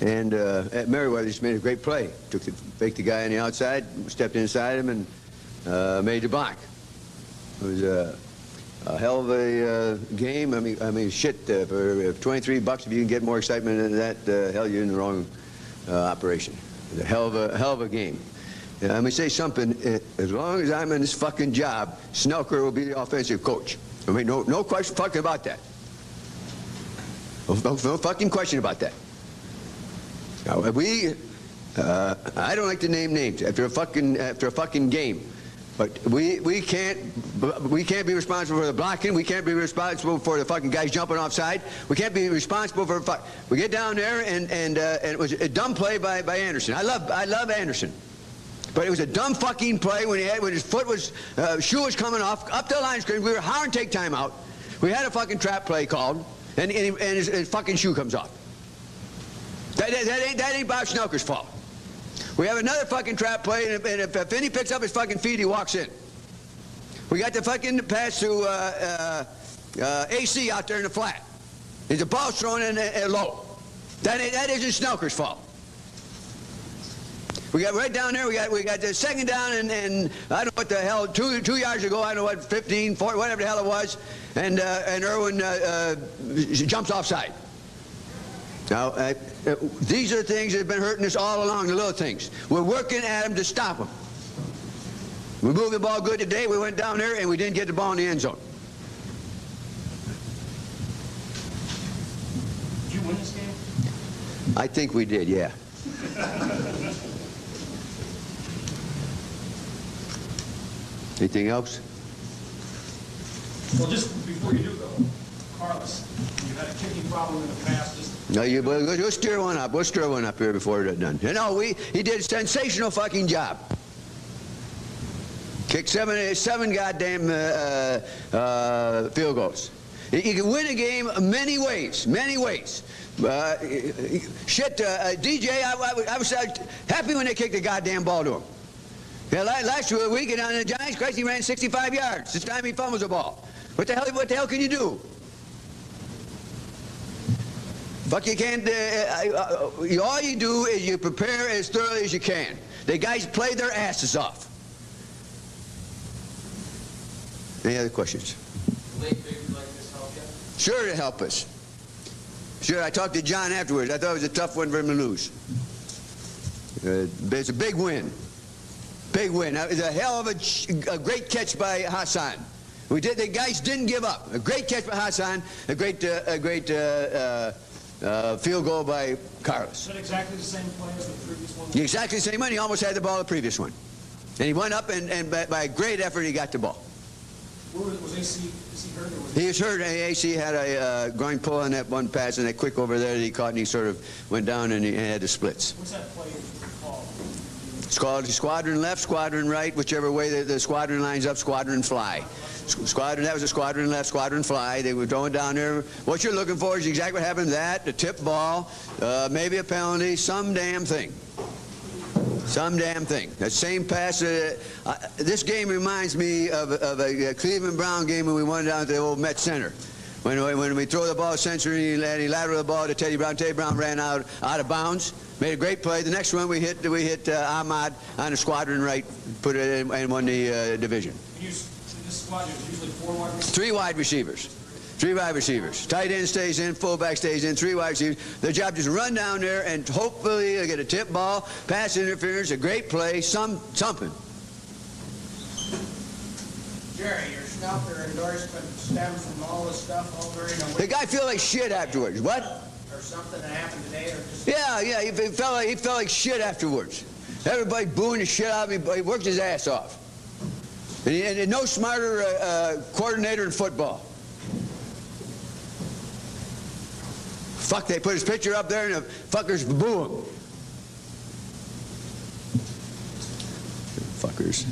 And at Merriweather just made a great play. Faked the guy on the outside, stepped inside him, and made the block. It was a hell of a game. I mean, shit. For $23, if you can get more excitement than that, hell, you're in the wrong operation. It was a hell of a game. And I'm gonna say something. As long as I'm in this fucking job, Snelker will be the offensive coach. I mean, no question fucking about that. No fucking question about that. Now, I don't like to name names after a fucking game, but we can't be responsible for the blocking. We can't be responsible for the fucking guys jumping offside. We can't be responsible for we get down there and it was a dumb play by Anderson. I love Anderson, but it was a dumb fucking play when his shoe was coming off up the line screen. We were hollering take time out. We had a fucking trap play called, and his fucking shoe comes off. That ain't Bob Snelker's fault. We have another fucking trap play, and if Finney picks up his fucking feet, he walks in. We got the fucking pass to AC out there in the flat. The ball's thrown in low. That isn't Snelker's fault. We got right down there, we got the second down, and I don't know what the hell, two yards ago, I don't know what, 15, 40, whatever the hell it was, and Irwin jumps offside. Now, these are things that have been hurting us all along, the little things. We're working at them to stop them. We moved the ball good today, we went down there, and we didn't get the ball in the end zone. Did you win this game? I think we did, yeah. Anything else? Well, just before you do go, Carlos, you had a kicking problem in the past. No, we'll stir one up. We'll stir one up here before it's done. You know, he did a sensational fucking job. Kicked seven goddamn field goals. You can win a game many ways, DJ, I was happy when they kicked the goddamn ball to him. Yeah, last week on the Giants, Christ, he ran 65 yards. This time he fumbles the ball. What the hell can you do? Fuck, you can't, all you do is you prepare as thoroughly as you can. The guys play their asses off. Any other questions? Late figures like this help you? Sure to help us. Sure, I talked to John afterwards. I thought it was a tough one for him to lose. But it's a big win. Big win. It was a hell of a great catch by Hassan. The guys didn't give up. A great catch by Hassan. A great field goal by Carlos. Is that exactly the same play as the previous one? Exactly the same one. He almost had the ball the previous one. And he went up, and by a great effort, he got the ball. Was AC hurt? Or was he was hurt. AC had a groin pull on that one pass, and that quick over there that he caught, and he sort of went down, and he had the splits. What's that play called? It's called squadron left, squadron right, whichever way the squadron lines up, squadron fly. That was a squadron left, squadron fly. They were going down there. What you're looking for is exactly what happened. That, the tip ball, maybe a penalty, some damn thing. Some damn thing. That same pass. This game reminds me of a Cleveland Brown game when we went down to the old Met Center. When we throw the ball century and he lateral the ball to Teddy Brown. Teddy Brown ran out of bounds. Made a great play. The next one we hit Ahmad on the squadron right, put it in and won the division. This squadron is usually 4 wide receivers? 3 wide receivers. 3 wide receivers. Tight end stays in, fullback stays in, 3 wide receivers. Their job is to run down there and hopefully they get a tip ball, pass interference, a great play, something. Jerry, your Snelker endorsement stems from all this stuff over in The guy feel like shit afterwards. What? Or something that happened today, or just... Yeah, he felt like shit afterwards. Everybody booing the shit out of him. He worked his ass off. And no smarter coordinator in football. Fuck, they put his picture up there and the fuckers boo him. Fuckers.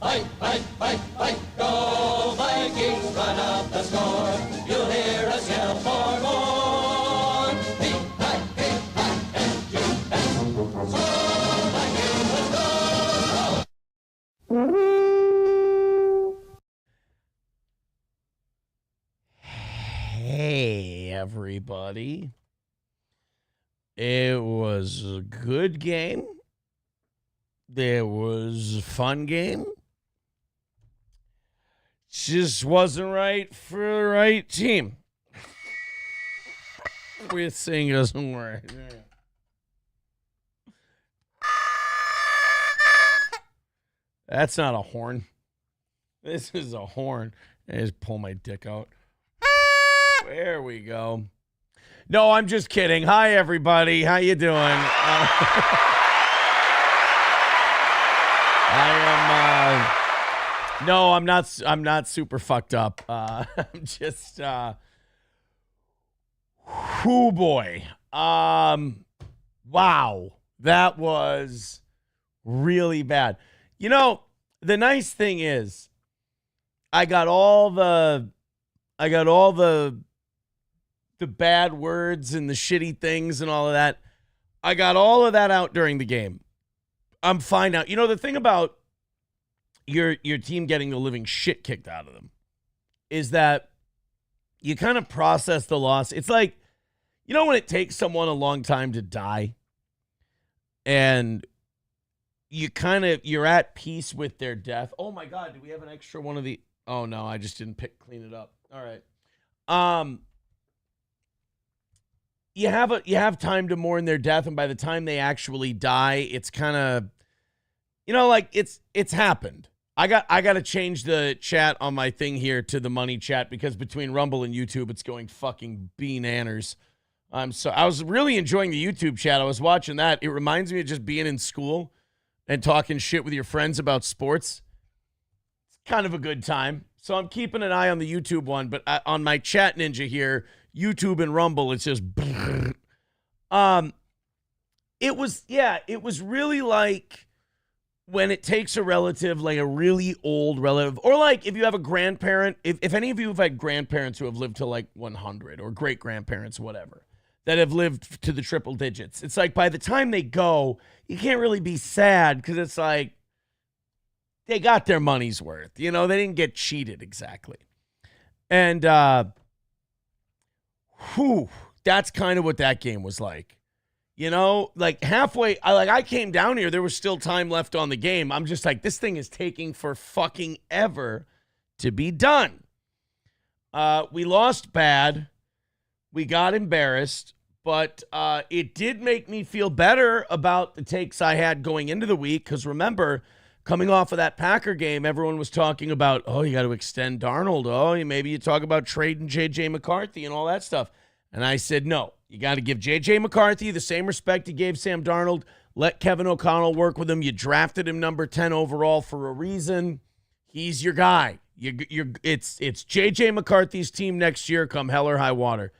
Fight, fight, fight, fight, go Vikings, run up the score. You'll hear us yell for more. V-I-K-I-N-G-S. So Vikings, let's go. Hey, everybody. It was a good game. It was a fun game. Just wasn't right for the right team. Weird thing doesn't work. That's not a horn. This is a horn. I just pull my dick out. There we go. No, I'm just kidding. Hi, everybody. How you doing? No, I'm not super fucked up. I'm just, oh boy. Wow. That was really bad. You know, the nice thing is I got all the bad words and the shitty things and all of that. I got all of that out during the game. I'm fine now. You know, the thing about your team getting the living shit kicked out of them is that you kind of process the loss. It's like, you know, when it takes someone a long time to die and you're at peace with their death. Oh my God, do we have an extra one of the, oh no, I just didn't clean it up. All right. You have time to mourn their death, and by the time they actually die, it's kind of, you know, like it's happened. I got to change the chat on my thing here to the money chat because between Rumble and YouTube, it's going fucking bananas. I was really enjoying the YouTube chat. I was watching that. It reminds me of just being in school and talking shit with your friends about sports. It's kind of a good time. So I'm keeping an eye on the YouTube one, but on my chat ninja here, YouTube and Rumble, it's just it was really like when it takes a relative, like a really old relative, or like if you have a grandparent, if any of you have had grandparents who have lived to like 100 or great grandparents, whatever, that have lived to the triple digits, it's like by the time they go, you can't really be sad because it's like they got their money's worth. You know, they didn't get cheated exactly. And that's kind of what that game was like. You know, like halfway, I came down here, there was still time left on the game. I'm just like, this thing is taking for fucking ever to be done. We lost bad. We got embarrassed, but it did make me feel better about the takes I had going into the week. Because remember, coming off of that Packer game, everyone was talking about, oh, you got to extend Darnold. Oh, maybe you talk about trading J.J. McCarthy and all that stuff. And I said, no, you got to give J.J. McCarthy the same respect you gave Sam Darnold. Let Kevin O'Connell work with him. You drafted him number 10 overall for a reason. He's your guy. It's J.J. McCarthy's team next year, come hell or high water.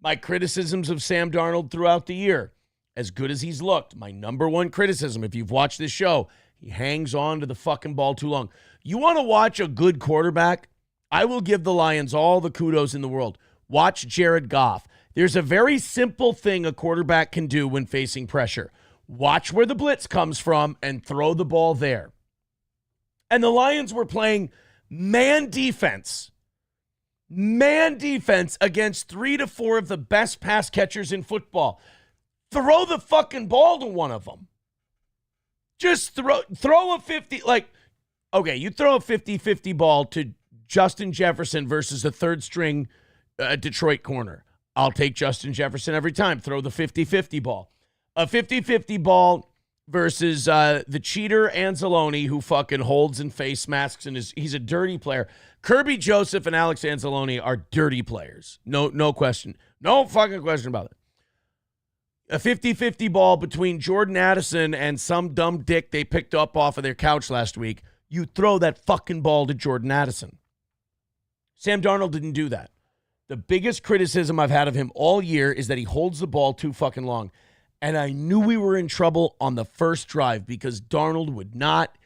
My criticisms of Sam Darnold throughout the year, as good as he's looked, my number one criticism, if you've watched this show, he hangs on to the fucking ball too long. You want to watch a good quarterback? I will give the Lions all the kudos in the world. Watch Jared Goff. There's a very simple thing a quarterback can do when facing pressure. Watch where the blitz comes from and throw the ball there. And the Lions were playing man defense against 3 to 4 of the best pass catchers in football. Throw the fucking ball to one of them. Just throw a 50, like, okay, you throw a 50-50 ball to Justin Jefferson versus a third string Detroit corner. I'll take Justin Jefferson every time. Throw the 50-50 ball. A 50-50 ball versus the cheater Anzalone, who fucking holds and face masks and he's a dirty player. Kirby Joseph and Alex Anzalone are dirty players. No question. No fucking question about it. A 50-50 ball between Jordan Addison and some dumb dick they picked up off of their couch last week. You throw that fucking ball to Jordan Addison. Sam Darnold didn't do that. The biggest criticism I've had of him all year is that he holds the ball too fucking long. And I knew we were in trouble on the first drive because Darnold would not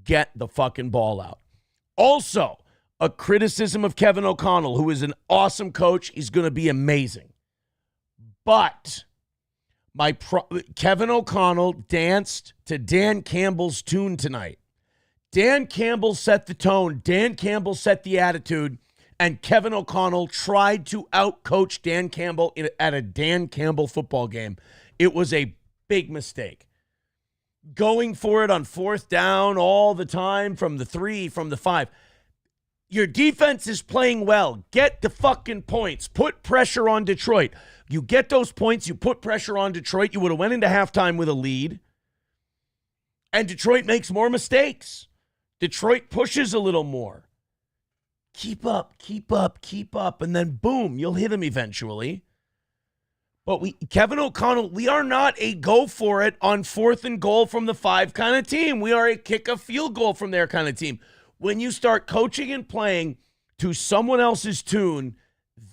get the fucking ball out. Also, a criticism of Kevin O'Connell, who is an awesome coach. He's going to be amazing. But Kevin O'Connell danced to Dan Campbell's tune tonight. Dan Campbell set the tone. Dan Campbell set the attitude. And Kevin O'Connell tried to outcoach Dan Campbell at a Dan Campbell football game. It was a big mistake. Going for it on fourth down all the time from the 3, from the 5. Your defense is playing well. Get the fucking points. Put pressure on Detroit. You get those points. You put pressure on Detroit. You would have went into halftime with a lead. And Detroit makes more mistakes. Detroit pushes a little more. Keep up, keep up, keep up. And then boom, you'll hit him eventually. But Kevin O'Connell, we are not a go for it on 4th and goal from the 5 kind of team. We are a kick a field goal from there kind of team. When you start coaching and playing to someone else's tune,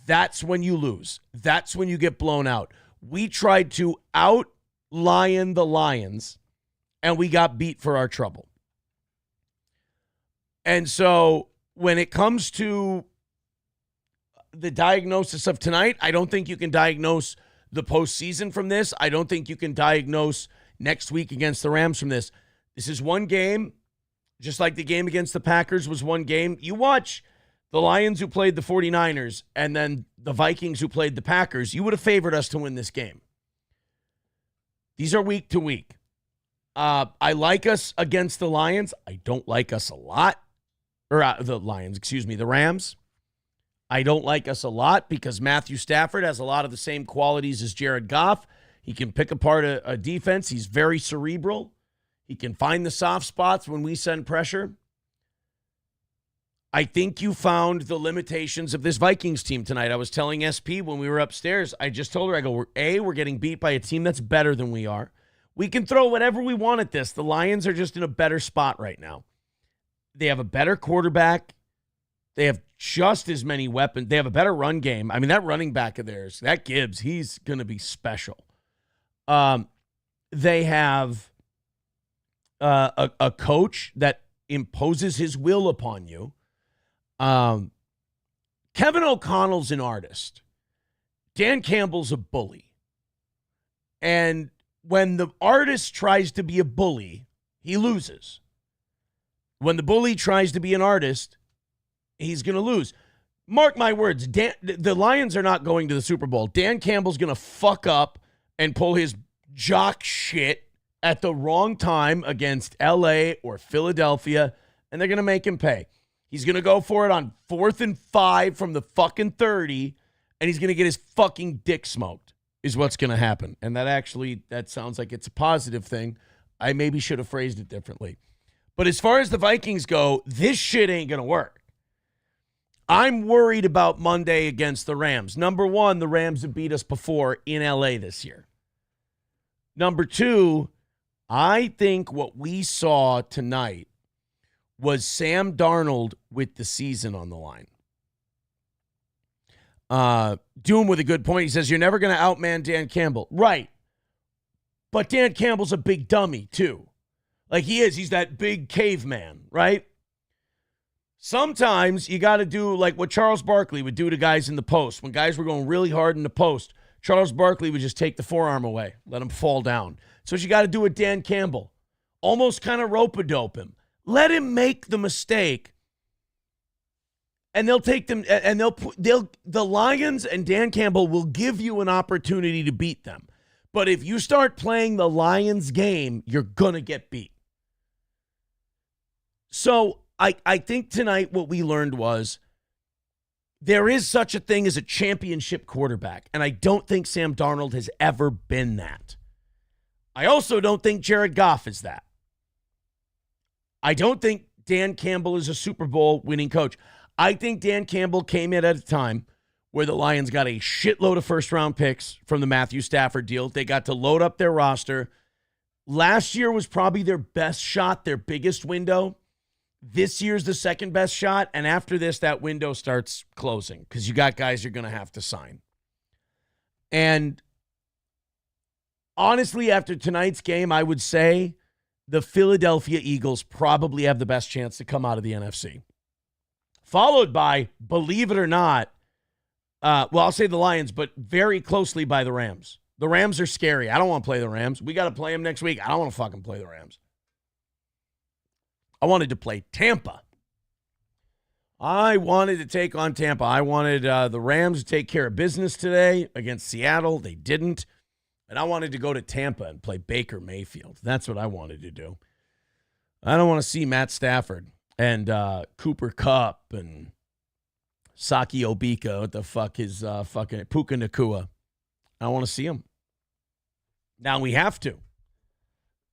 that's when you lose. That's when you get blown out. We tried to out-lion the Lions, and we got beat for our trouble. And so when it comes to the diagnosis of tonight, I don't think you can diagnose the postseason from this. I don't think you can diagnose next week against the Rams from this. This is one game, just like the game against the Packers was one game. You watch the Lions who played the 49ers and then the Vikings who played the Packers, you would have favored us to win this game. These are week to week. I like us against the Lions. I don't like us a lot. The Rams. I don't like us a lot because Matthew Stafford has a lot of the same qualities as Jared Goff. He can pick apart a defense. He's very cerebral. He can find the soft spots when we send pressure. I think you found the limitations of this Vikings team tonight. I was telling SP when we were upstairs, I just told her, I go, we're getting beat by a team that's better than we are. We can throw whatever we want at this. The Lions are just in a better spot right now. They have a better quarterback. They have just as many weapons. They have a better run game. I mean, that running back of theirs, that Gibbs, he's going to be special. They have a coach that imposes his will upon you. Kevin O'Connell's an artist. Dan Campbell's a bully. And when the artist tries to be a bully, he loses. When the bully tries to be an artist, he's going to lose. Mark my words, the Lions are not going to the Super Bowl. Dan Campbell's going to fuck up and pull his jock shit at the wrong time against LA or Philadelphia, and they're going to make him pay. He's going to go for it on 4th and 5 from the fucking 30, and he's going to get his fucking dick smoked, is what's going to happen. And that sounds like it's a positive thing. I maybe should have phrased it differently. But as far as the Vikings go, this shit ain't going to work. I'm worried about Monday against the Rams. Number one, the Rams have beat us before in LA this year. Number two, I think what we saw tonight was Sam Darnold with the season on the line. Doom with a good point. He says, you're never going to outman Dan Campbell. Right. But Dan Campbell's a big dummy, too. Like he is. He's that big caveman, right? Sometimes you got to do like what Charles Barkley would do to guys in the post. When guys were going really hard in the post, Charles Barkley would just take the forearm away, let him fall down. So what you got to do with Dan Campbell. Almost kind of rope-a-dope him. Let him make the mistake, and they'll take them, and the Lions and Dan Campbell will give you an opportunity to beat them. But if you start playing the Lions game, you're going to get beat. So I think tonight what we learned was there is such a thing as a championship quarterback, and I don't think Sam Darnold has ever been that. I also don't think Jared Goff is that. I don't think Dan Campbell is a Super Bowl winning coach. I think Dan Campbell came in at a time where the Lions got a shitload of first-round picks from the Matthew Stafford deal. They got to load up their roster. Last year was probably their best shot, their biggest window. This year's the second best shot, and after this, that window starts closing because you got guys you're going to have to sign. And honestly, after tonight's game, I would say the Philadelphia Eagles probably have the best chance to come out of the NFC. Followed by, believe it or not, I'll say the Lions, but very closely by the Rams. The Rams are scary. I don't want to play the Rams. We got to play them next week. I don't want to fucking play the Rams. I wanted to play Tampa. I wanted to take on Tampa. I wanted the Rams to take care of business today against Seattle. They didn't. And I wanted to go to Tampa and play Baker Mayfield. That's what I wanted to do. I don't want to see Matt Stafford and Cooper Kupp and Saki Obika. What the fuck is fucking Puka Nakua? I don't want to see him. Now we have to.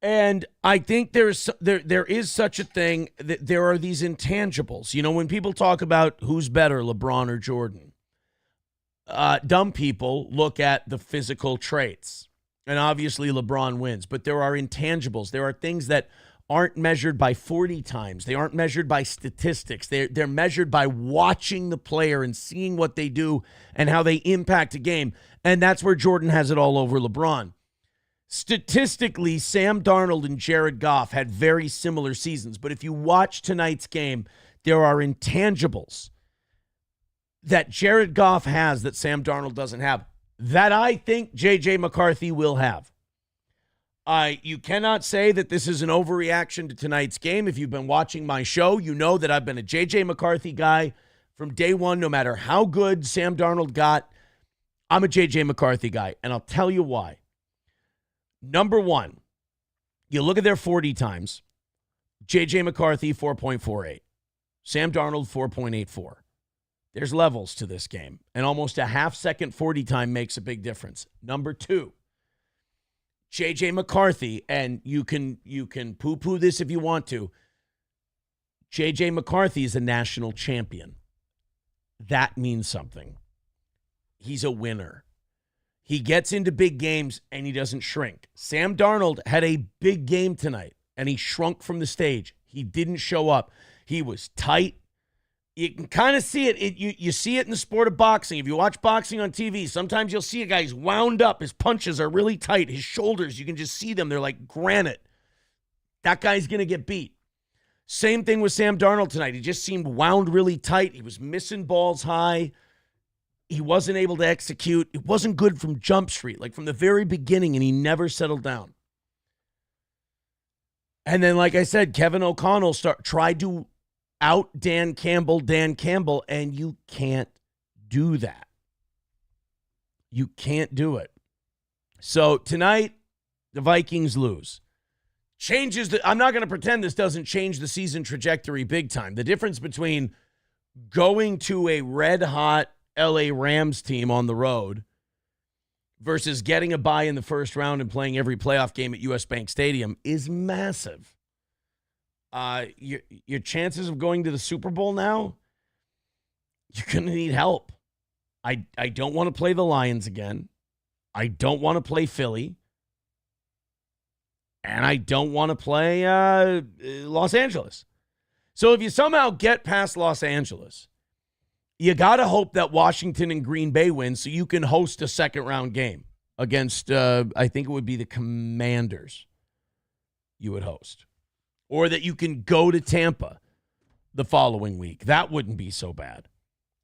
And I think there is such a thing that there are these intangibles. You know, when people talk about who's better, LeBron or Jordan, dumb people look at the physical traits. And obviously LeBron wins. But there are intangibles. There are things that aren't measured by 40 times. They aren't measured by statistics. They're measured by watching the player and seeing what they do and how they impact a game. And that's where Jordan has it all over LeBron. Statistically, Sam Darnold and Jared Goff had very similar seasons. But if you watch tonight's game, there are intangibles that Jared Goff has that Sam Darnold doesn't have, that I think J.J. McCarthy will have. You cannot say that this is an overreaction to tonight's game. If you've been watching my show, you know that I've been a J.J. McCarthy guy from day one. No matter how good Sam Darnold got, I'm a J.J. McCarthy guy, and I'll tell you why. Number one, you look at their 40 times. J.J. McCarthy, 4.48. Sam Darnold, 4.84. There's levels to this game, and almost a half-second 40 time makes a big difference. Number two, J.J. McCarthy, and you can poo-poo this if you want to, J.J. McCarthy is a national champion. That means something. He's a winner. He gets into big games, and he doesn't shrink. Sam Darnold had a big game tonight, and he shrunk from the stage. He didn't show up. He was tight. You can kind of see it. You see it in the sport of boxing. If you watch boxing on TV, sometimes you'll see a guy who's wound up. His punches are really tight. His shoulders, you can just see them. They're like granite. That guy's going to get beat. Same thing with Sam Darnold tonight. He just seemed wound really tight. He was missing balls high. He wasn't able to execute. It wasn't good from Jump Street, like from the very beginning, and he never settled down. And then, like I said, Kevin O'Connell tried to out Dan Campbell, and you can't do that. You can't do it. So tonight, the Vikings lose. I'm not going to pretend this doesn't change the season trajectory big time. The difference between going to a red-hot LA Rams team on the road versus getting a bye in the first round and playing every playoff game at US Bank Stadium is massive. Your chances of going to the Super Bowl now, you're going to need help. I don't want to play the Lions again. I don't want to play Philly. And I don't want to play Los Angeles. So if you somehow get past Los Angeles, you got to hope that Washington and Green Bay win so you can host a second-round game against, I think it would be the Commanders you would host. Or that you can go to Tampa the following week. That wouldn't be so bad.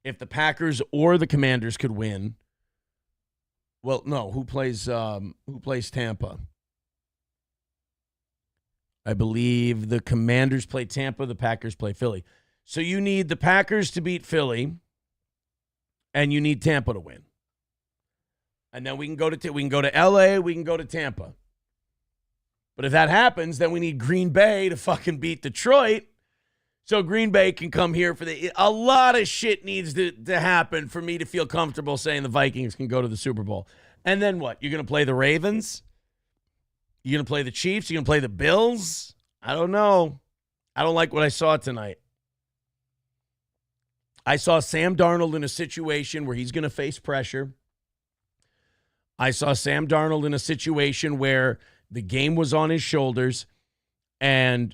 If the Packers or the Commanders could win. Well, no, who plays Tampa? I believe the Commanders play Tampa, the Packers play Philly. So you need the Packers to beat Philly, and you need Tampa to win. And then we can go to LA, we can go to Tampa. But if that happens, then we need Green Bay to fucking beat Detroit, so Green Bay can come here for a lot of shit needs to happen for me to feel comfortable saying the Vikings can go to the Super Bowl. And then what? You're going to play the Ravens? You're going to play the Chiefs? You're going to play the Bills? I don't know. I don't like what I saw tonight. I saw Sam Darnold in a situation where he's going to face pressure. I saw Sam Darnold in a situation where the game was on his shoulders and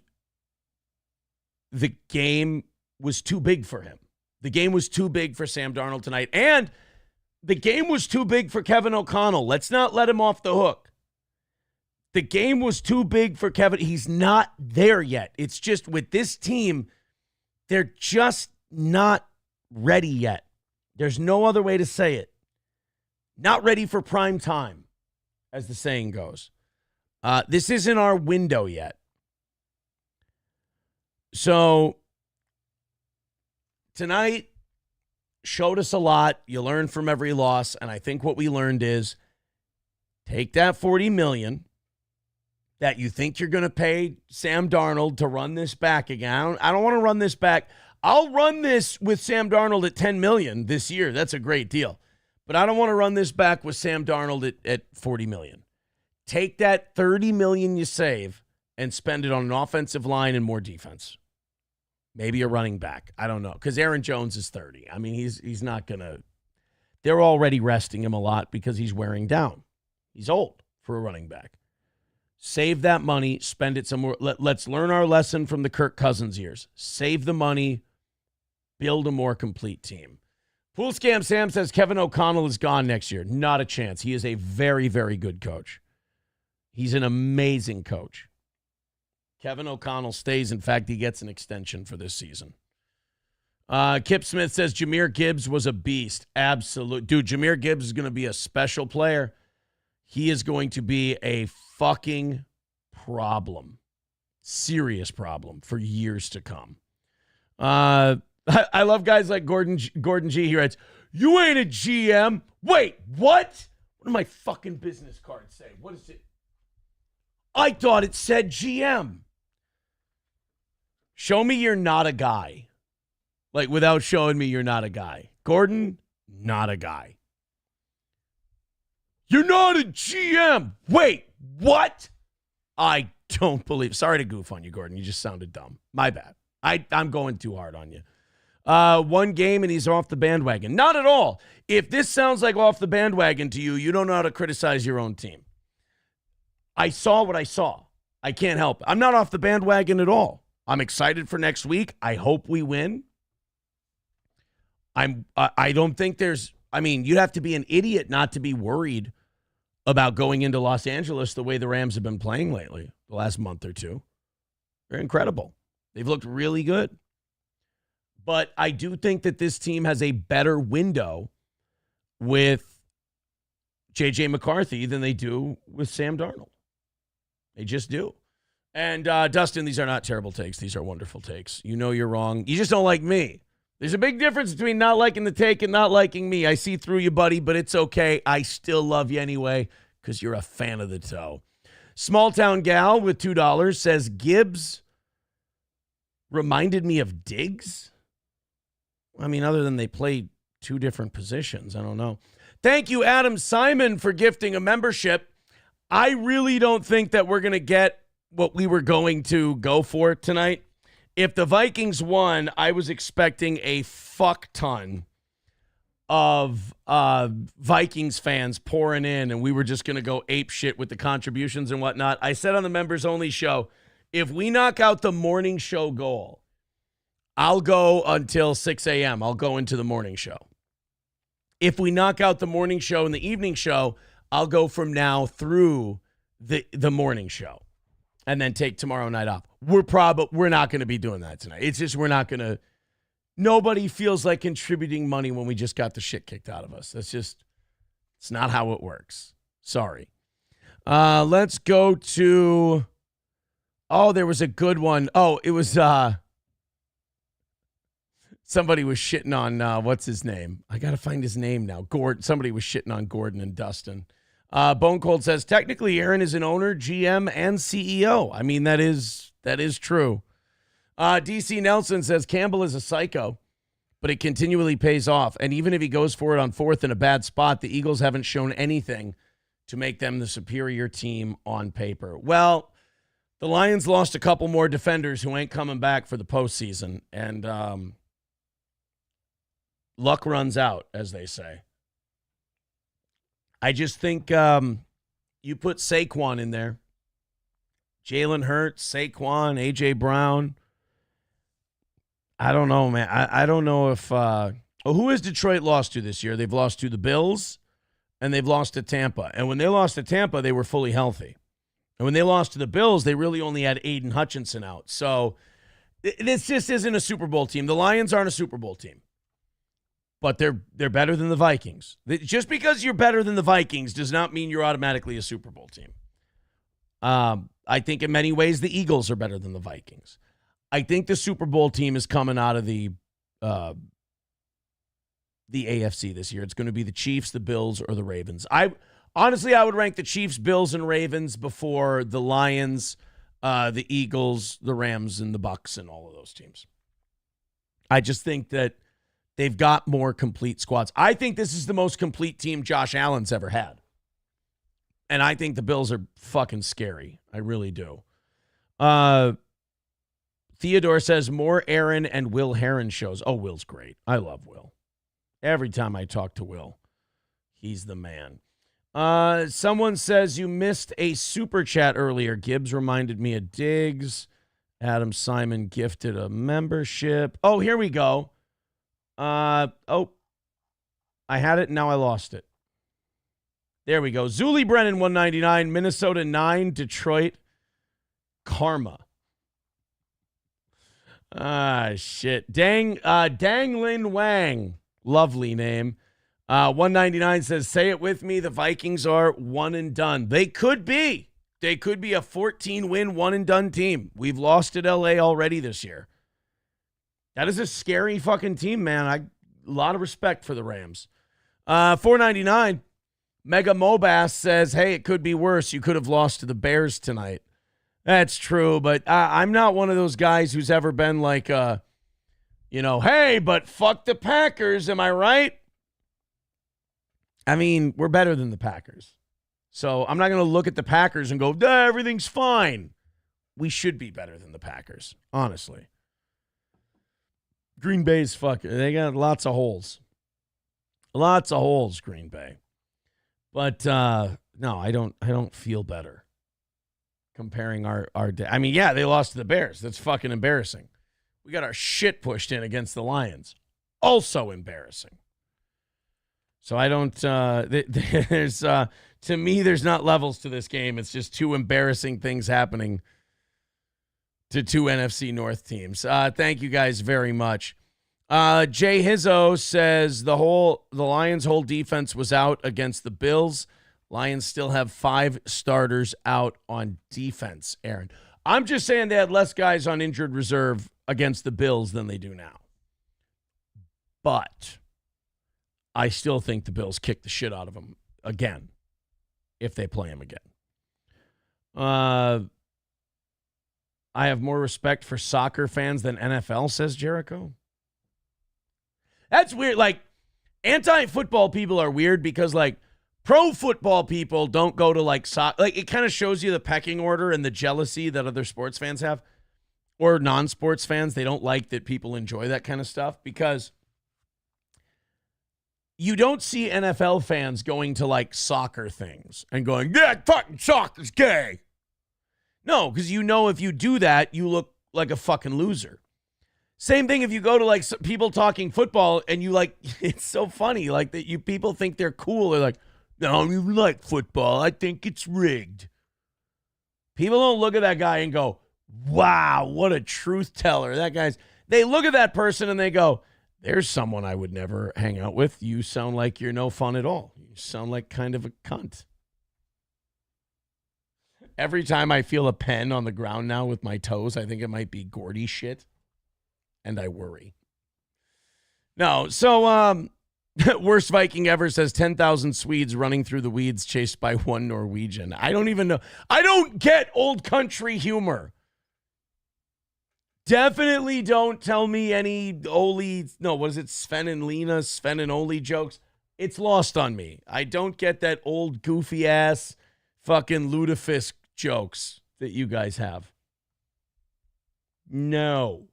the game was too big for him. The game was too big for Sam Darnold tonight. And the game was too big for Kevin O'Connell. Let's not let him off the hook. The game was too big for Kevin. He's not there yet. It's just with this team, they're just not ready yet. There's no other way to say it. Not ready for prime time, as the saying goes. This isn't our window yet. So tonight showed us a lot. You learn from every loss, and I think what we learned is take that $40 million that you think you're going to pay Sam Darnold to run this back again. I don't want to run this back. I'll run this with Sam Darnold at $10 million this year. That's a great deal. But I don't want to run this back with Sam Darnold at $40 million. Take that $30 million you save and spend it on an offensive line and more defense. Maybe a running back. I don't know. Because Aaron Jones is 30. I mean, he's not going to. They're already resting him a lot because he's wearing down. He's old for a running back. Save that money, spend it somewhere. Let's learn our lesson from the Kirk Cousins years. Save the money, build a more complete team. Pool Scam Sam says Kevin O'Connell is gone next year. Not a chance. He is a very, very good coach. He's an amazing coach. Kevin O'Connell stays. In fact, he gets an extension for this season. Kip Smith says Jahmyr Gibbs was a beast. Absolute. Dude, Jahmyr Gibbs is going to be a special player. He is going to be a fucking problem. Serious problem for years to come. I love guys like Gordon G. He writes, "You ain't a GM." Wait, what? What do my fucking business cards say? What is it? I thought it said GM. Show me you're not a guy. Like, without showing me you're not a guy. Gordon, not a guy. You're not a GM. Wait, what? I don't believe. Sorry to goof on you, Gordon. You just sounded dumb. My bad. I'm going too hard on you. One game and he's off the bandwagon. Not at all. If this sounds like off the bandwagon to you, you don't know how to criticize your own team. I saw what I saw. I can't help it. I'm not off the bandwagon at all. I'm excited for next week. I hope we win. I don't think there's, I mean, you'd have to be an idiot not to be worried about going into Los Angeles the way the Rams have been playing lately, the last month or two. They're incredible. They've looked really good. But I do think that this team has a better window with J.J. McCarthy than they do with Sam Darnold. They just do. And Dustin, these are not terrible takes. These are wonderful takes. You know you're wrong. You just don't like me. There's a big difference between not liking the take and not liking me. I see through you, buddy, but it's okay. I still love you anyway because you're a fan of the toe. Small Town Gal with $2 says Gibbs reminded me of Diggs. I mean, other than they play two different positions, I don't know. Thank you, Adam Simon, for gifting a membership. I really don't think that we're going to get what we were going to go for tonight. If the Vikings won, I was expecting a fuck ton of Vikings fans pouring in, and we were just going to go ape shit with the contributions and whatnot. I said on the members only show, if we knock out the morning show goal, I'll go until 6 a.m. I'll go into the morning show. If we knock out the morning show and the evening show, I'll go from now through the morning show and then take tomorrow night off. We're not going to be doing that tonight. It's just we're not going to. Nobody feels like contributing money when we just got the shit kicked out of us. It's not how it works. Sorry. Let's go to, there was a good one. It was, somebody was shitting on, what's his name? I got to find his name now. Gordon. Somebody was shitting on Gordon and Dustin. Bone Cold says, technically Aaron is an owner, GM, and CEO. I mean, that is true. DC Nelson says Campbell is a psycho, but it continually pays off. And even if he goes for it on fourth in a bad spot, the Eagles haven't shown anything to make them the superior team on paper. Well, the Lions lost a couple more defenders who ain't coming back for the postseason. And luck runs out, as they say. I just think you put Saquon in there. Jalen Hurts, Saquon, A.J. Brown. I don't know, man. I don't know if who has Detroit lost to this year? They've lost to the Bills, and they've lost to Tampa. And when they lost to Tampa, they were fully healthy. And when they lost to the Bills, they really only had Aiden Hutchinson out. So this just isn't a Super Bowl team. The Lions aren't a Super Bowl team. But they're better than the Vikings. Just because you're better than the Vikings does not mean you're automatically a Super Bowl team. I think in many ways the Eagles are better than the Vikings. I think the Super Bowl team is coming out of the AFC this year. It's going to be the Chiefs, the Bills, or the Ravens. Honestly, I would rank the Chiefs, Bills, and Ravens before the Lions, the Eagles, the Rams, and the Bucks, and all of those teams. I just think that they've got more complete squads. I think this is the most complete team Josh Allen's ever had. And I think the Bills are fucking scary. I really do. Theodore says more Aaron and Will Heron shows. Oh, Will's great. I love Will. Every time I talk to Will, he's the man. Someone says you missed a super chat earlier. Gibbs reminded me of Diggs. Adam Simon gifted a membership. Oh, here we go. I had it and now I lost it. There we go. Zuli Brennan 199, Minnesota 9, Detroit Karma. Shit. Dang Lin Wang. Lovely name. 199 says, say it with me. The Vikings are one and done. They could be. They could be a 14-win, one and done team. We've lost at LA already this year. That is a scary fucking team, man. A lot of respect for the Rams. 499. Mega Mobass says, hey, it could be worse. You could have lost to the Bears tonight. That's true, but I'm not one of those guys who's ever been like, hey, but fuck the Packers, am I right? I mean, we're better than the Packers. So I'm not going to look at the Packers and go, everything's fine. We should be better than the Packers, honestly. Green Bay's fucking, they got lots of holes. Lots of holes, Green Bay. But no, I don't feel better comparing our day. I mean, yeah, they lost to the Bears. That's fucking embarrassing. We got our shit pushed in against the Lions. Also embarrassing. So I don't there's to me there's not levels to this game. It's just two embarrassing things happening to two NFC North teams. Thank you guys very much. Jay Hizzo says the Lions' whole defense was out against the Bills. Lions still have 5 starters out on defense, Aaron. I'm just saying they had less guys on injured reserve against the Bills than they do now. But I still think the Bills kick the shit out of them again if they play them again. I have more respect for soccer fans than NFL, says Jericho. That's weird. Like, anti-football people are weird because, like, pro football people don't go to, like, soccer. Like, it kind of shows you the pecking order and the jealousy that other sports fans have. Or non-sports fans. They don't like that people enjoy that kind of stuff because you don't see NFL fans going to, like, soccer things and going, yeah, fucking soccer's gay. No, because you know if you do that, you look like a fucking loser. Same thing if you go to, like, people talking football and you, like, it's so funny, like, that you people think they're cool. They're like, I don't even like football. I think it's rigged. People don't look at that guy and go, wow, what a truth teller. They look at that person and they go, there's someone I would never hang out with. You sound like you're no fun at all. You sound like kind of a cunt. Every time I feel a pen on the ground now with my toes, I think it might be Gordy shit. And I worry. No, so worst Viking ever says 10,000 Swedes running through the weeds chased by one Norwegian. I don't even know. I don't get old country humor. Definitely don't tell me any Sven and Ole jokes. It's lost on me. I don't get that old goofy ass fucking lutefisk jokes that you guys have. No.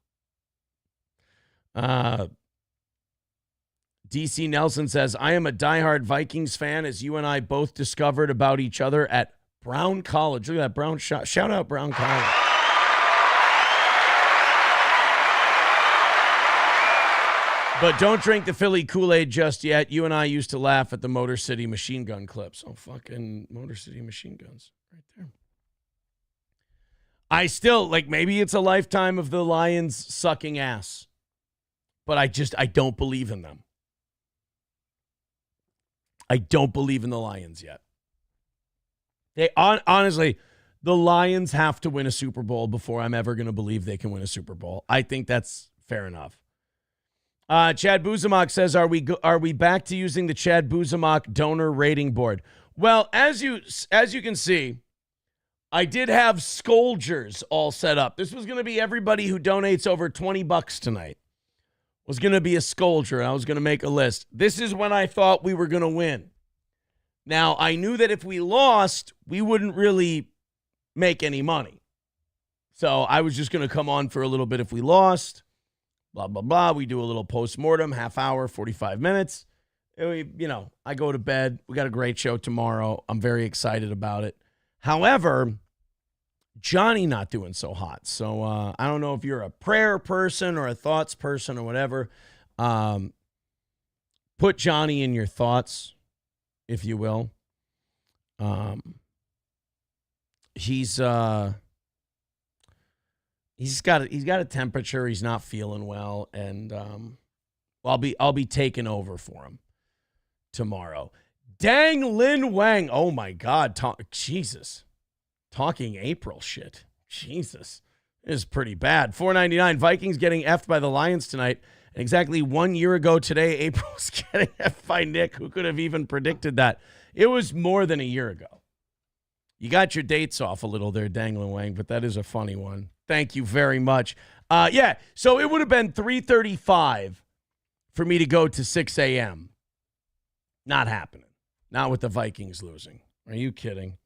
DC Nelson says, I am a diehard Vikings fan, as you and I both discovered about each other at Brown College. Look at that Brown shot. Shout out Brown College. But don't drink the Philly Kool-Aid just yet. You and I used to laugh at the Motor City machine gun clips. Oh, fucking Motor City machine guns right there. I still, like, maybe it's a lifetime of the Lions sucking ass, but I don't believe in them. I don't believe in the Lions yet. Honestly, the Lions have to win a Super Bowl before I'm ever going to believe they can win a Super Bowl. I think that's fair enough. Chad Buzamak says, are we back to using the Chad Buzamak donor rating board? Well, as you can see, I did have Scolgers all set up. This was going to be everybody who donates over $20 tonight was going to be a Scolger, and I was going to make a list. This is when I thought we were going to win. Now, I knew that if we lost, we wouldn't really make any money. So I was just going to come on for a little bit if we lost. Blah, blah, blah. We do a little post-mortem, half hour, 45 minutes. And I go to bed. We got a great show tomorrow. I'm very excited about it. However, Johnny not doing so hot. So I don't know if you're a prayer person or a thoughts person or whatever. Put Johnny in your thoughts, if you will. He's got a temperature. He's not feeling well, and I'll be taking over for him tomorrow. Dang Lin Wang. Oh my God. Jesus. Talking April shit. Jesus. It is pretty bad. $4.99. Vikings getting effed by the Lions tonight. And exactly 1 year ago today, April was getting effed by Nick. Who could have even predicted that? It was more than a year ago. You got your dates off a little there, Dang Lin Wang, but that is a funny one. Thank you very much. So it would have been 3:35 for me to go to 6 a.m. Not happening. Not with the Vikings losing. Are you kidding?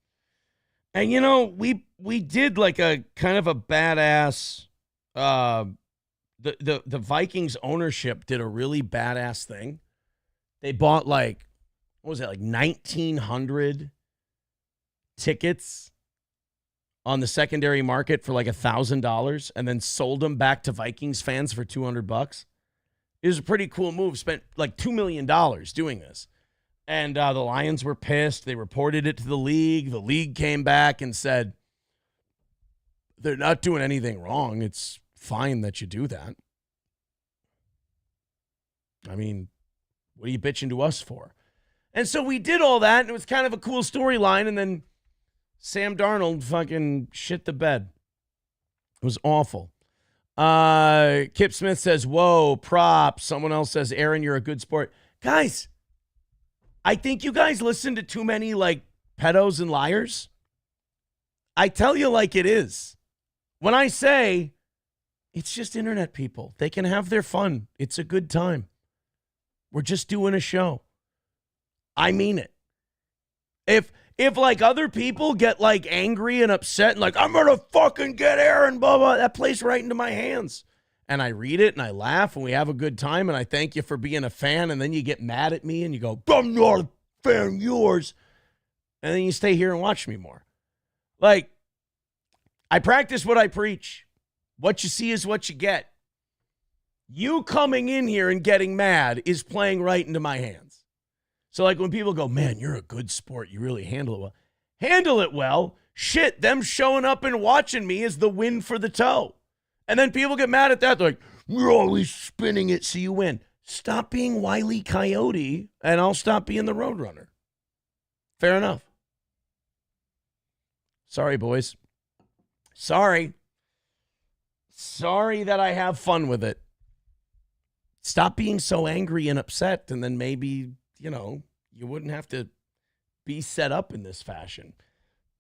And, we did like a kind of a badass, the Vikings ownership did a really badass thing. They bought like 1,900 tickets on the secondary market for like $1,000 and then sold them back to Vikings fans for $200. It was a pretty cool move. Spent like $2 million doing this. And the Lions were pissed. They reported it to the league. The league came back and said, they're not doing anything wrong. It's fine that you do that. I mean, what are you bitching to us for? And so we did all that, and it was kind of a cool storyline, and then Sam Darnold fucking shit the bed. It was awful. Kip Smith says, whoa, props. Someone else says, Aaron, you're a good sport. Guys, I think you guys listen to too many, like, pedos and liars. I tell you like it is. When I say, it's just internet people. They can have their fun. It's a good time. We're just doing a show. I mean it. If like other people get like angry and upset and like, I'm going to fucking get Aaron, blah, blah, that plays right into my hands. And I read it and I laugh and we have a good time and I thank you for being a fan. And then you get mad at me and you go, I'm not a fan of yours. And then you stay here and watch me more. Like, I practice what I preach. What you see is what you get. You coming in here and getting mad is playing right into my hands. So like when people go, man, you're a good sport. You really handle it well. Handle it well. Shit, them showing up and watching me is the win for the toe. And then people get mad at that. They're like, you're always spinning it so you win. Stop being Wile E. Coyote and I'll stop being the Roadrunner. Fair enough. Sorry, boys. Sorry that I have fun with it. Stop being so angry and upset, and then maybe, you wouldn't have to be set up in this fashion.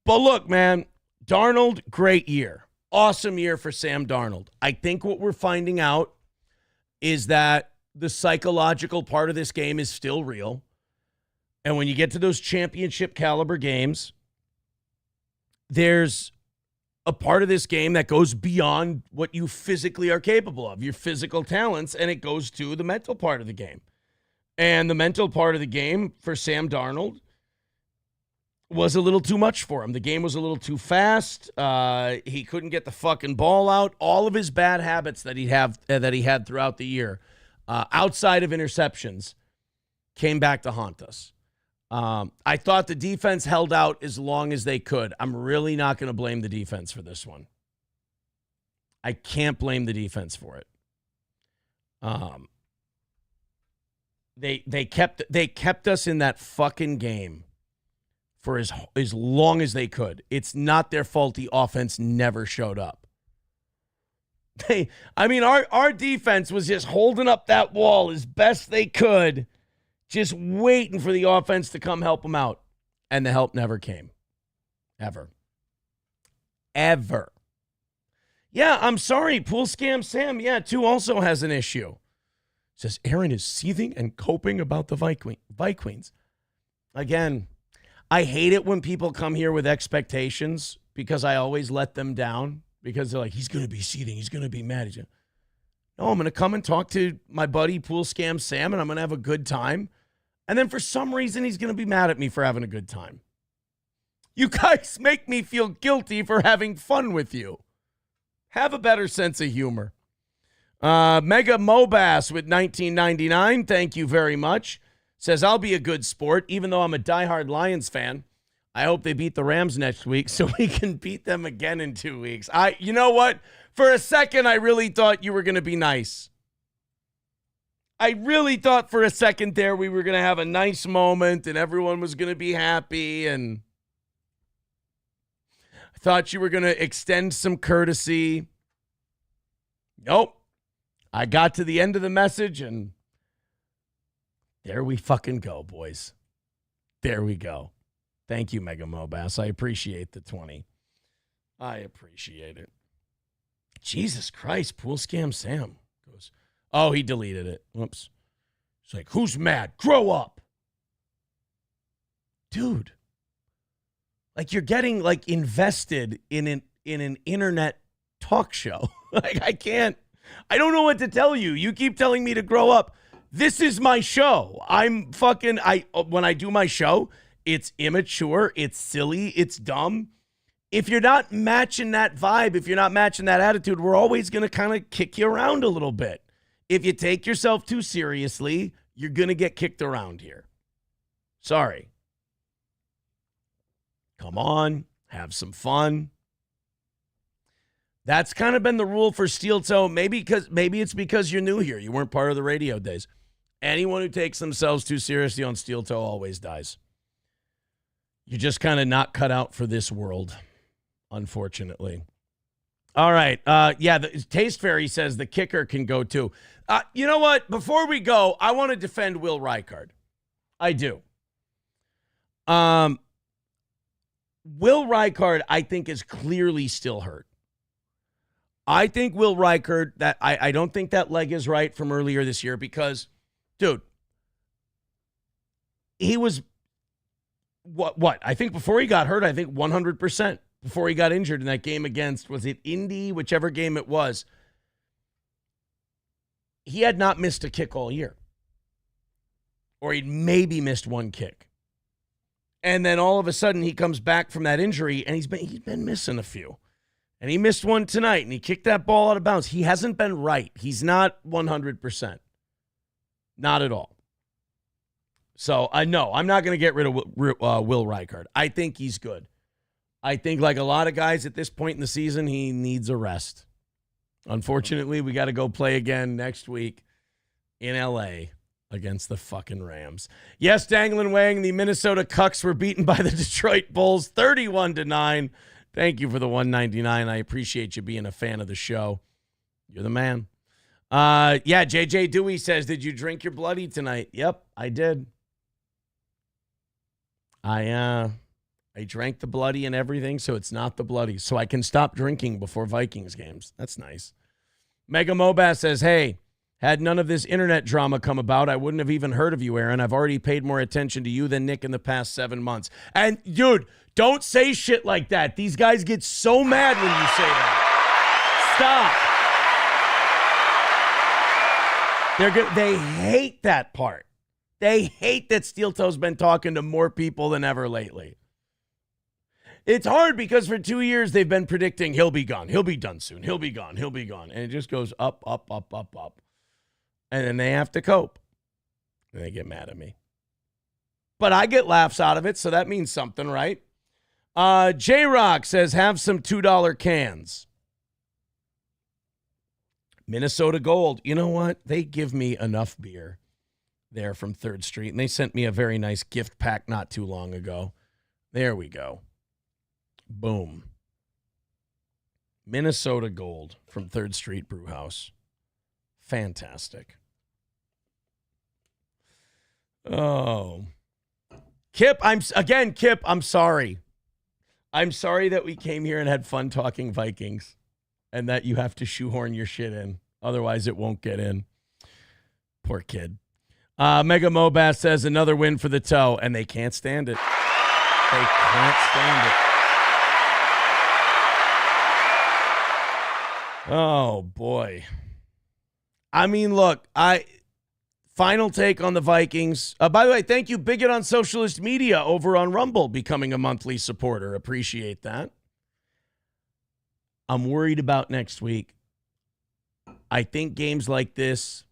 But look, man, Darnold, great year. Awesome year for Sam Darnold. I think what we're finding out is that the psychological part of this game is still real. And when you get to those championship caliber games, there's a part of this game that goes beyond what you physically are capable of, your physical talents, and it goes to the mental part of the game. And the mental part of the game for Sam Darnold was a little too much for him. The game was a little too fast. He couldn't get the fucking ball out. All of his bad habits that he had throughout the year, outside of interceptions, came back to haunt us. I thought the defense held out as long as they could. I'm really not going to blame the defense for this one. I can't blame the defense for it. They kept us in that fucking game for as long as they could. It's not their fault the offense never showed up. Our defense was just holding up that wall as best they could, just waiting for the offense to come help them out. And the help never came. Ever. Yeah, I'm sorry. Pool Scam Sam, yeah, too, also has an issue. Says Aaron is seething and coping about the Vikings. Again, I hate it when people come here with expectations because I always let them down because they're like, he's going to be seething. He's going to be mad at you. No, I'm going to come and talk to my buddy Pool Scam Sam, and I'm going to have a good time. And then for some reason, he's going to be mad at me for having a good time. You guys make me feel guilty for having fun with you. Have a better sense of humor. Mega Mobass with 1999, thank you very much. Says, I'll be a good sport, even though I'm a diehard Lions fan. I hope they beat the Rams next week so we can beat them again in 2 weeks. You know what? For a second, I really thought you were going to be nice. I really thought for a second there we were going to have a nice moment and everyone was going to be happy, and I thought you were going to extend some courtesy. Nope. I got to the end of the message, and there we fucking go, boys. There we go. Thank you, Mega Mobass. I appreciate the 20. I appreciate it. Jesus Christ, Pool Scam Sam goes, oh, he deleted it. Whoops. It's like, who's mad? Grow up. Dude. Like, you're getting, like, invested in an internet talk show. Like, I don't know what to tell you. You keep telling me to grow up. This is my show. When I do my show, it's immature, it's silly, it's dumb. If you're not matching that vibe, if you're not matching that attitude, we're always going to kind of kick you around a little bit. If you take yourself too seriously, you're going to get kicked around here. Sorry. Come on, have some fun. That's kind of been the rule for Steel Toe. Maybe it's because you're new here. You weren't part of the radio days. Anyone who takes themselves too seriously on Steel Toe always dies. You're just kind of not cut out for this world, unfortunately. All right. The Taste Fairy says the kicker can go too. You know what? Before we go, I want to defend Will Reichard. I do. Will Reichard, I think, is clearly still hurt. I think Will Reichard, I don't think that leg is right from earlier this year because, dude, he was, what? I think before he got hurt, 100% before he got injured in that game against, was it Indy, whichever game it was, he had not missed a kick all year. Or he'd maybe missed one kick. And then all of a sudden he comes back from that injury and he's been missing a few. And he missed one tonight, and he kicked that ball out of bounds. He hasn't been right. He's not 100%. Not at all. So, no, I'm not going to get rid of Will Reichard. I think he's good. I think, like a lot of guys at this point in the season, he needs a rest. Unfortunately, we got to go play again next week in L.A. against the fucking Rams. Yes, Danglin Wang, the Minnesota Cucks were beaten by the Detroit Bulls 31-9. Thank you for the $1.99. I appreciate you being a fan of the show. You're the man. JJ Dewey says, did you drink your bloody tonight? Yep, I did. I drank the bloody and everything, so it's not the bloody. So I can stop drinking before Vikings games. That's nice. Mega Mobass says, hey, had none of this internet drama come about, I wouldn't have even heard of you, Aaron. I've already paid more attention to you than Nick in the past 7 months. And, dude, don't say shit like that. These guys get so mad when you say that. Stop. They hate that part. They hate that Steel Toe's been talking to more people than ever lately. It's hard because for 2 years they've been predicting he'll be gone. He'll be done soon. He'll be gone. He'll be gone. And it just goes up, up, up, up, up. And then they have to cope. And they get mad at me. But I get laughs out of it, so that means something, right? J-Rock says, have some $2 cans. Minnesota Gold. You know what? They give me enough beer there from 3rd Street, and they sent me a very nice gift pack not too long ago. There we go. Boom. Minnesota Gold from 3rd Street Brewhouse. Fantastic. Oh. Kip, I'm sorry. I'm sorry that we came here and had fun talking Vikings and that you have to shoehorn your shit in. Otherwise, it won't get in. Poor kid. Mega Mobas says another win for the toe, and they can't stand it. They can't stand it. Oh, boy. I mean, look, final take on the Vikings. By the way, thank you, Bigot on Socialist Media over on Rumble, becoming a monthly supporter. Appreciate that. I'm worried about next week. I think games like this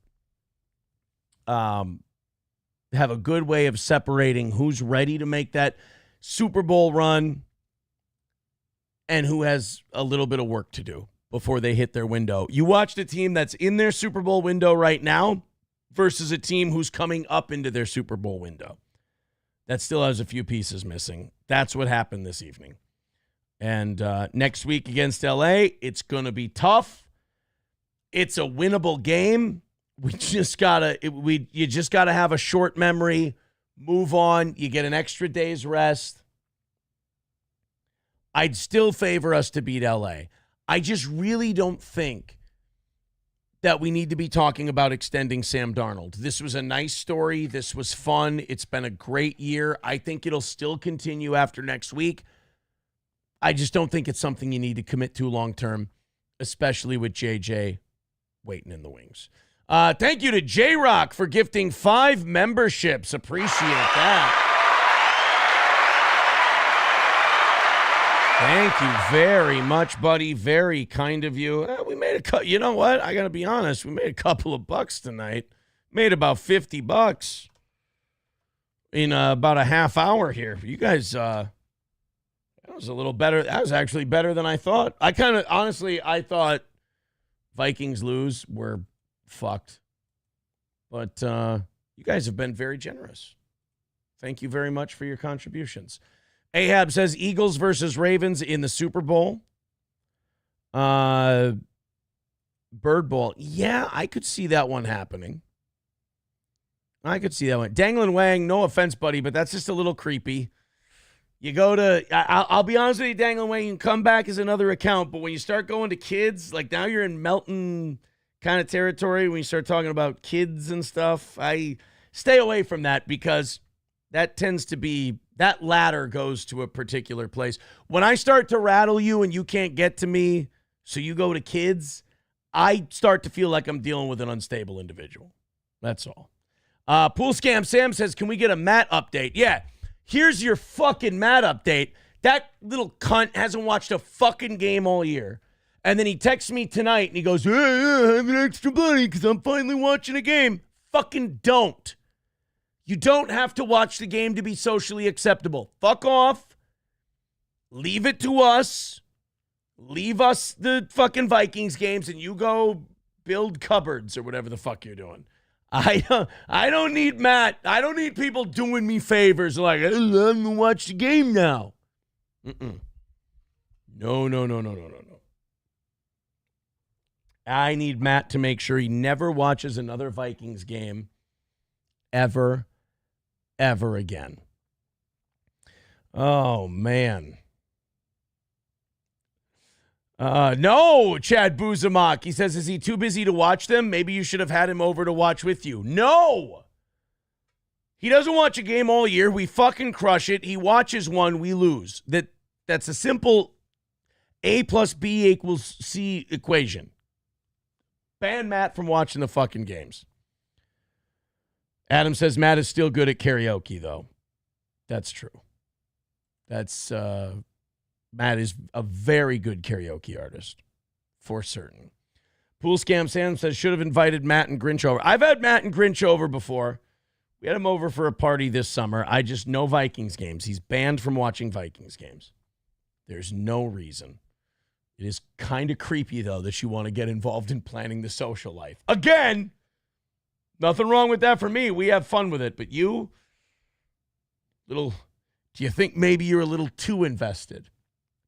have a good way of separating who's ready to make that Super Bowl run and who has a little bit of work to do before they hit their window. You watched a team that's in their Super Bowl window right now versus a team who's coming up into their Super Bowl window. That still has a few pieces missing. That's what happened this evening. And next week against LA, it's going to be tough. It's a winnable game. You just gotta have a short memory, move on. You get an extra day's rest. I'd still favor us to beat LA. I just really don't think that we need to be talking about extending Sam Darnold. This was a nice story. This was fun. It's been a great year. I think it'll still continue after next week. I just don't think it's something you need to commit to long term, especially with JJ waiting in the wings. Thank you to J-Rock for gifting 5 memberships. Appreciate that. Thank you very much, buddy. Very kind of you. We made you know what? I got to be honest. We made a couple of bucks tonight. Made about $50 in about a half hour here. You guys, that was a little better. That was actually better than I thought. I thought Vikings lose, we're fucked. But you guys have been very generous. Thank you very much for your contributions. Ahab says Eagles versus Ravens in the Super Bowl. Bird Bowl. Yeah, I could see that one happening. Danglin Wang, no offense, buddy, but that's just a little creepy. You go to, I'll be honest with you, Danglin Wang, you can come back as another account, but when you start going to kids, like now you're in Melton kind of territory, when you start talking about kids and stuff, I stay away from that because that tends to be, that ladder goes to a particular place. When I start to rattle you and you can't get to me, so you go to kids, I start to feel like I'm dealing with an unstable individual. That's all. Pool Scam Sam says, can we get a Matt update? Yeah, here's your fucking Matt update. That little cunt hasn't watched a fucking game all year. And then he texts me tonight and he goes, hey, I have an extra money because I'm finally watching a game. Fucking don't. You don't have to watch the game to be socially acceptable. Fuck off. Leave it to us. Leave us the fucking Vikings games and you go build cupboards or whatever the fuck you're doing. I don't need Matt. I don't need people doing me favors like, I'm going to watch the game now. No. I need Matt to make sure he never watches another Vikings game ever again. Oh, man. No, Chad Buzamok. He says, is he too busy to watch them? Maybe you should have had him over to watch with you. No! He doesn't watch a game all year. We fucking crush it. He watches one, we lose. That's a simple A plus B equals C equation. Ban Matt from watching the fucking games. Adam says Matt is still good at karaoke, though. That's true. Matt is a very good karaoke artist, for certain. Pool Scam Sam says, should have invited Matt and Grinch over. I've had Matt and Grinch over before. We had him over for a party this summer. I just know Vikings games. He's banned from watching Vikings games. There's no reason. It is kind of creepy, though, that you want to get involved in planning the social life. Again, nothing wrong with that for me. We have fun with it. But you, do you think maybe you're a little too invested?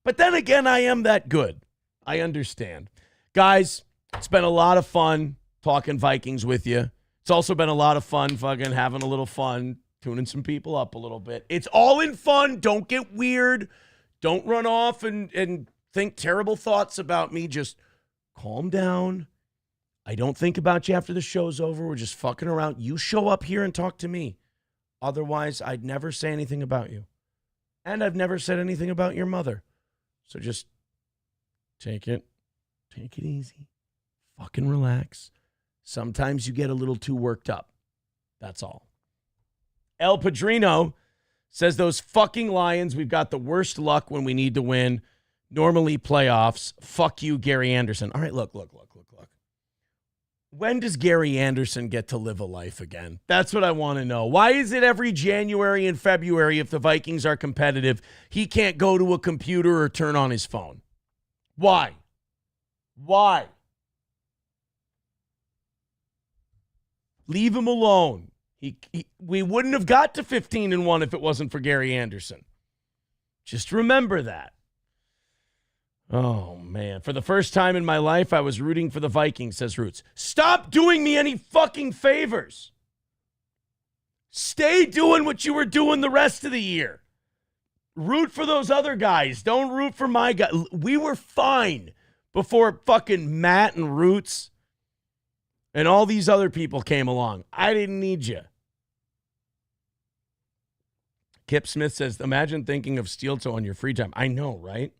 But then again, I am that good. I understand. Guys, it's been a lot of fun talking Vikings with you. It's also been a lot of fun fucking having a little fun, tuning some people up a little bit. It's all in fun. Don't get weird. Don't run off and think terrible thoughts about me. Just calm down. I don't think about you after the show's over. We're just fucking around. You show up here and talk to me. Otherwise, I'd never say anything about you. And I've never said anything about your mother. So just take it easy. Fucking relax. Sometimes you get a little too worked up. That's all. El Padrino says those fucking Lions, we've got the worst luck when we need to win. Normally playoffs. Fuck you, Gary Anderson. All right, look. When does Gary Anderson get to live a life again? That's what I want to know. Why is it every January and February, if the Vikings are competitive, he can't go to a computer or turn on his phone? Why? Leave him alone. We wouldn't have got to 15-1 if it wasn't for Gary Anderson. Just remember that. Oh, man. For the first time in my life, I was rooting for the Vikings, says Roots. Stop doing me any fucking favors. Stay doing what you were doing the rest of the year. Root for those other guys. Don't root for my guy. We were fine before fucking Matt and Roots and all these other people came along. I didn't need you. Kip Smith says, imagine thinking of Steel Toe on your free time. I know, right?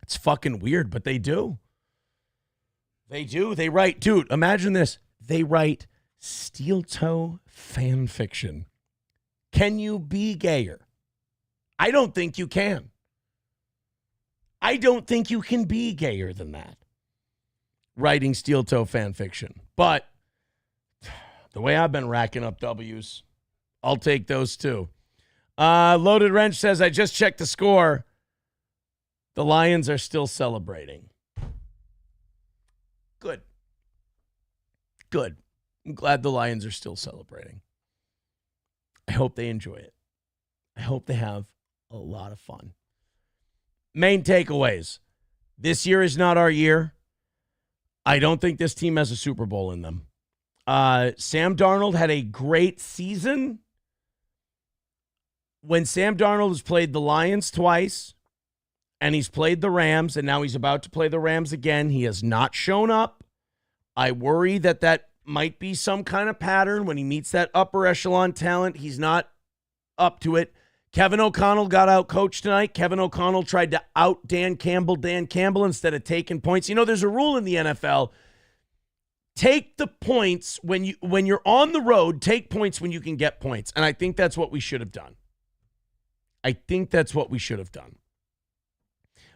It's fucking weird, but they do. They do. They write, dude, imagine this. They write Steel Toe fan fiction. Can you be gayer? I don't think you can. I don't think you can be gayer than that. Writing Steel Toe fan fiction. But the way I've been racking up W's, I'll take those too. Loaded Wrench says, I just checked the score. The Lions are still celebrating. Good. I'm glad the Lions are still celebrating. I hope they enjoy it. I hope they have a lot of fun. Main takeaways. This year is not our year. I don't think this team has a Super Bowl in them. Sam Darnold had a great season. When Sam Darnold has played the Lions twice, and he's played the Rams, and now he's about to play the Rams again, he has not shown up. I worry that might be some kind of pattern. When he meets that upper echelon talent, he's not up to it. Kevin O'Connell got out coached tonight. Kevin O'Connell tried to out Dan Campbell instead of taking points. You know, there's a rule in the NFL. Take the points when you're on the road, take points when you can get points. And I think that's what we should have done.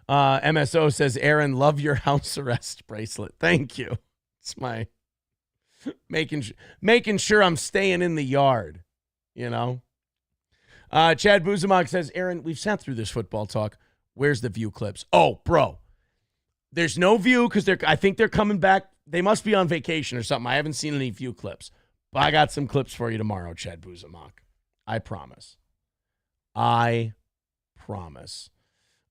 MSO says, Aaron, love your house arrest bracelet. Thank you. It's my making sure I'm staying in the yard, you know. Chad Buzamok says, Aaron, we've sat through this football talk. Where's the View clips? Oh, bro. There's no View because I think they're coming back. They must be on vacation or something. I haven't seen any View clips. But I got some clips for you tomorrow, Chad Buzamok. I promise.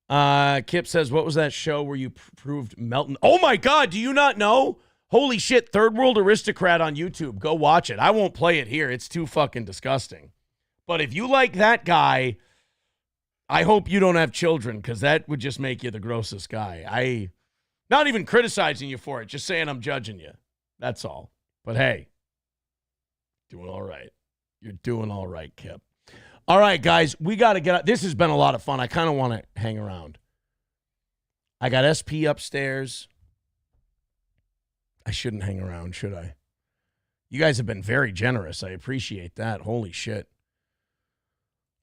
Kip says, what was that show where you proved Melton? Oh, my God. Do you not know? Holy shit. Third World Aristocrat on YouTube. Go watch it. I won't play it here. It's too fucking disgusting. But if you like that guy, I hope you don't have children because that would just make you the grossest guy. Not even criticizing you for it, just saying I'm judging you. That's all. But hey, doing all right. You're doing all right, Kip. All right, guys, we got to get out. This has been a lot of fun. I kind of want to hang around. I got SP upstairs. I shouldn't hang around, should I? You guys have been very generous. I appreciate that. Holy shit.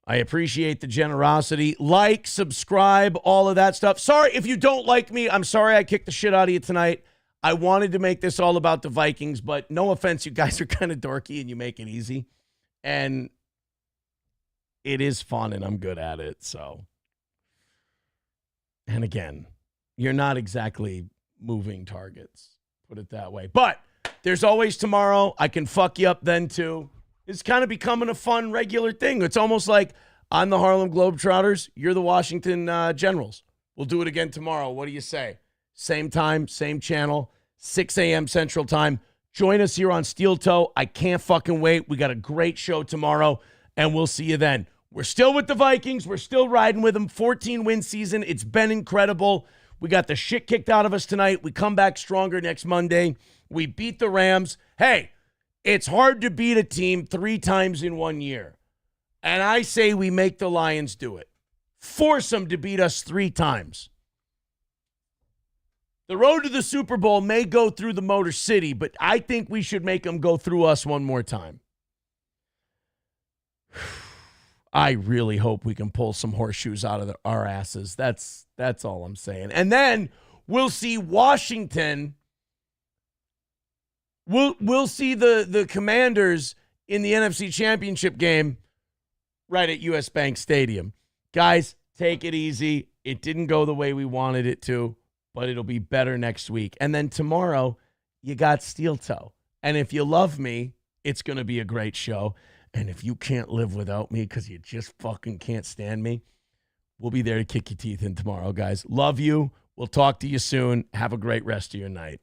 I appreciate the generosity. Like, subscribe, all of that stuff. Sorry if you don't like me. I'm sorry I kicked the shit out of you tonight. I wanted to make this all about the Vikings, but no offense, you guys are kind of dorky and you make it easy. And it is fun and I'm good at it, so. And again, you're not exactly moving targets, put it that way. But there's always tomorrow. I can fuck you up then too. It's kind of becoming a fun, regular thing. It's almost like I'm the Harlem Globetrotters. You're the Washington Generals. We'll do it again tomorrow. What do you say? Same time, same channel, 6 a.m. Central Time. Join us here on Steel Toe. I can't fucking wait. We got a great show tomorrow, and we'll see you then. We're still with the Vikings. We're still riding with them. 14-win season. It's been incredible. We got the shit kicked out of us tonight. We come back stronger next Monday. We beat the Rams. Hey, it's hard to beat a team 3 times in 1 year. And I say we make the Lions do it. Force them to beat us 3 times. The road to the Super Bowl may go through the Motor City, but I think we should make them go through us one more time. I really hope we can pull some horseshoes out of our asses. That's all I'm saying. And then we'll see Washington. We'll see the Commanders in the NFC Championship game right at US Bank Stadium. Guys, take it easy. It didn't go the way we wanted it to, but it'll be better next week. And then tomorrow, you got Steel Toe. And if you love me, it's going to be a great show. And if you can't live without me because you just fucking can't stand me, we'll be there to kick your teeth in tomorrow, guys. Love you. We'll talk to you soon. Have a great rest of your night.